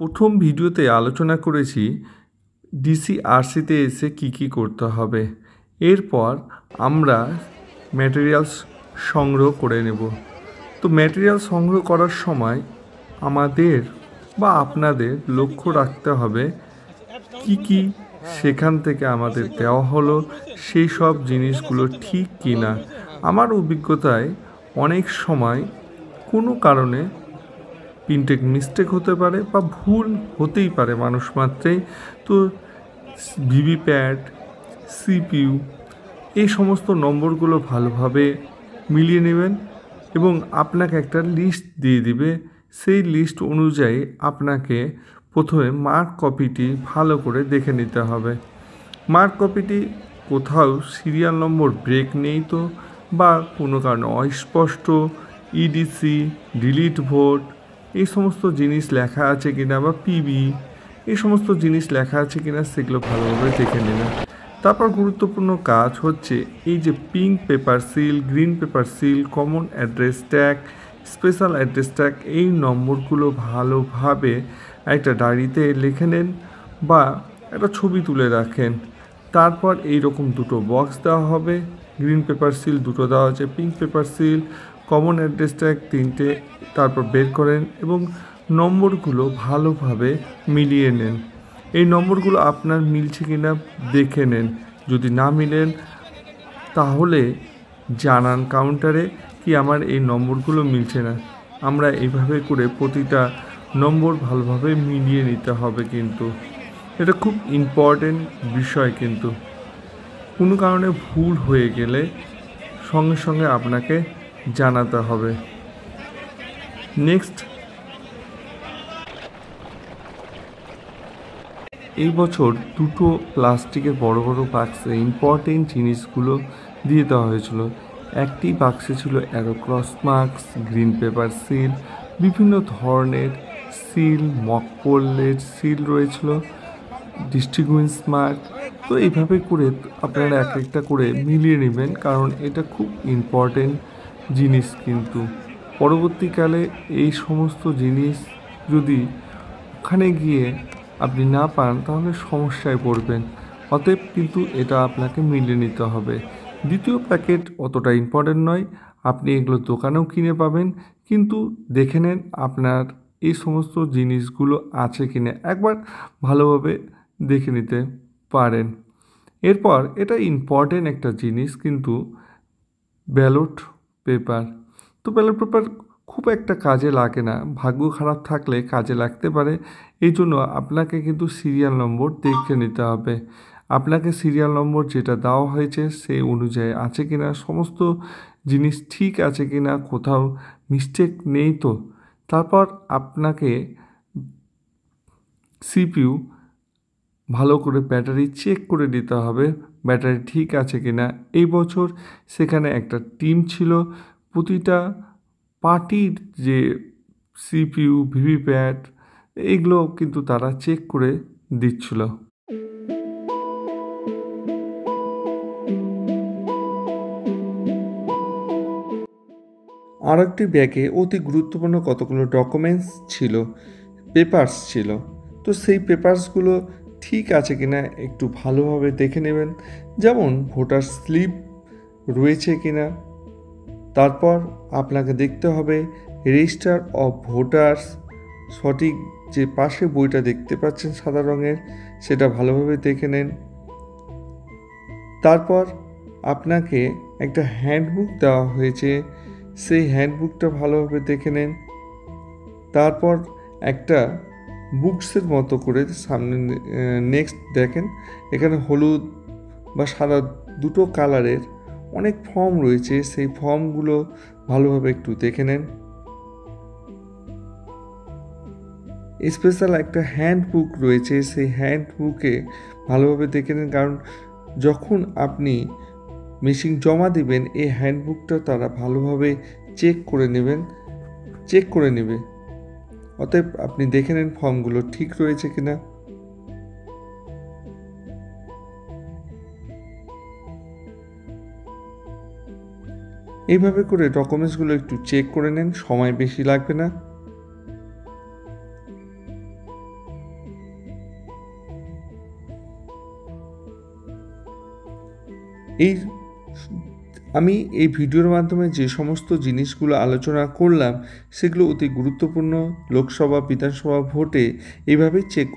প্রথম ভিডিওতে আলোচনা করেছি ডিসিআরসিতে এসে কি করতে হবে। এরপর আমরা ম্যাটেরিয়ালস সংগ্রহ করে নেব। তো ম্যাটেরিয়াল সংগ্রহ করার সময় আমাদের বা আপনাদের লক্ষ্য রাখতে হবে কি সেখান থেকে আমাদের দেওয়া হলো সেই সব জিনিসগুলো ঠিক কি না। আমার অভিজ্ঞতায় অনেক সময় কোনো কারণে প্রিন্টে মিস্টেক হতে পারে বা ভুল হতেই পারে মানুষ মাত্রেই। তো ভিভিপ্যাট, সিপিইউ এই সমস্ত নম্বরগুলো ভালোভাবে মিলিয়ে নেবেন এবং আপনাকে একটা লিস্ট দিয়ে দিবে। সেই লিস্ট অনুযায়ী আপনাকে প্রথমে মার্ক কপিটি ভালো করে দেখে নিতে হবে। মার্ক কপিটি কোথাও সিরিয়াল নম্বর ব্রেক নেই তো, বা কোনো কারণে অস্পষ্ট ইডিসি, ডিলিট ভোট এই সমস্ত জিনিস লেখা আছে কিনা, বা পিবি এই সমস্ত জিনিস লেখা আছে কিনা সেগুলো ভালোভাবে দেখে নেবেন। তারপর গুরুত্বপূর্ণ কাজ হচ্ছে এই যে pink paper seal, green paper seal, common address tag, special address tag এই নম্বরগুলো ভালোভাবে একটা ডায়েরিতে লিখে নেন বা একটা ছবি তুলে রাখেন। তারপর এই রকম দুটো বক্স দেওয়া হবে। গ্রিন পেপার সিল দুটো দেওয়া আছে, pink paper seal, common address tag তিনটে। তারপর বের করেন এবং নম্বরগুলো ভালোভাবে মিলিয়ে নেন। এই নম্বরগুলো আপনার মিলছে কিনা দেখে নেন। যদি না মিলেন তাহলে জানান কাউন্টারে কি আমার এই নম্বরগুলো মিলছে না। আমরা এইভাবে করে প্রতিটা নম্বর ভালোভাবে মিলিয়ে নিতে হবে। কিন্তু এটা খুব ইম্পর্টেন্ট বিষয়। কিন্তু কোনো কারণে ভুল হয়ে গেলে সঙ্গে সঙ্গে আপনাকে জানাতে হবে। নেক্সট, এই বছর দুটো প্লাস্টিকের বড় বাক্সে ইম্পর্টেন্ট জিনিসগুলো দিয়ে দেওয়া হয়েছিল। একটি বাক্সে ছিল অ্যারোক্রস মার্কস, গ্রিন পেপার সিল, বিভিন্ন ধরনের সিল, মকপোলের সিল রয়েছিল, ডিস্ট্রিবিউশন মার্ক। তো এইভাবে করে আপনারা এক একটা করে মিলিয়ে নেবেন, কারণ এটা খুব ইম্পর্টেন্ট জিনিস। কিন্তু পরবর্তীকালে এই সমস্ত জিনিস যদি ওখানে গিয়ে আপনি না পান তাহলে সমস্যায় পড়বেন। অতএব কিন্তু এটা আপনাকে মিলিয়ে নিতে হবে। দ্বিতীয় প্যাকেট অতটা ইম্পর্টেন্ট নয়, আপনি এগুলো দোকানেও কিনে পাবেন। কিন্তু দেখে নেন আপনার এই সমস্ত জিনিসগুলো আছে কিনা, একবার ভালোভাবে দেখে নিতে পারেন। এরপর এটা ইম্পর্টেন্ট একটা জিনিস কিন্তু ব্যালট পেপার। তো ব্যালট পেপার খুব একটা কাজে লাগে না, ভাগ্য খারাপ থাকলে কাজে লাগতে পারে। এই জন্য আপনাকে কিন্তু সিরিয়াল নম্বর দেখে নিতে হবে। আপনাকে সিরিয়াল নম্বর যেটা দেওয়া হয়েছে সেই অনুযায়ী আছে কিনা, সমস্ত জিনিস ঠিক আছে কিনা, কোথাও মিস্টেক নেই তো। তারপর আপনাকে সিপিইউ ভালো করে ব্যাটারি চেক করে নিতে হবে, ব্যাটারি ঠিক আছে কিনা। এই বছর সেখানে একটা টিম ছিল, প্রতিটা পার্টির যে সিপিইউ, ভিভিপ্যাট এগুলো কিন্তু তারা চেক করে দিচ্ছিল। আর একটি ব্যাগে অতি গুরুত্বপূর্ণ কতগুলো ডকুমেন্টস ছিল, পেপারস ছিল। তো সেই পেপারসগুলো ঠিক আছে কিনা একটু ভালোভাবে দেখে নেবেন। যেমন ভোটার স্লিপ রয়েছে কিনা। তারপর আপনাকে দেখতে হবে রেজিস্টার অফ ভোটার্স, সঠিক যে পাশে বইটা দেখতে পাচ্ছেন সাদা রঙের সেটা ভালোভাবে দেখে নেন। তারপর আপনাকে একটা হ্যান্ডবুক দেওয়া হয়েছে, সেই হ্যান্ডবুকটা ভালোভাবে দেখে নেন। তারপর একটা বুকসের মতো করে সামনে নেক্সট দেখেন, এখানে হলুদ বা সাদা দুটো কালারের অনেক ফর্ম রয়েছে, সেই ফর্মগুলো ভালোভাবে একটু দেখে নেন। স্পেশাল একটা হ্যান্ডবুক রয়েছে, সেই হ্যান্ডবুকে ভালোভাবে দেখে নেন, কারণ যখন আপনি মেশিন জমা দিবেন এই হ্যান্ডবুকটা তারা ভালোভাবে চেক করে নেবে। অতএব আপনি দেখে নেন ফর্মগুলো ঠিক রয়েছে কিনা। এইভাবে করে ডকুমেন্টসগুলো একটু চেক করে নেন, সময় বেশি লাগবে না। আমি এই ভিডিওর মাধ্যমে যে সমস্ত জিনিসগুলো আলোচনা করলাম সেগুলো অতি গুরুত্বপূর্ণ। লোকসভা বিধানসভা ভোটে এইভাবেই চেক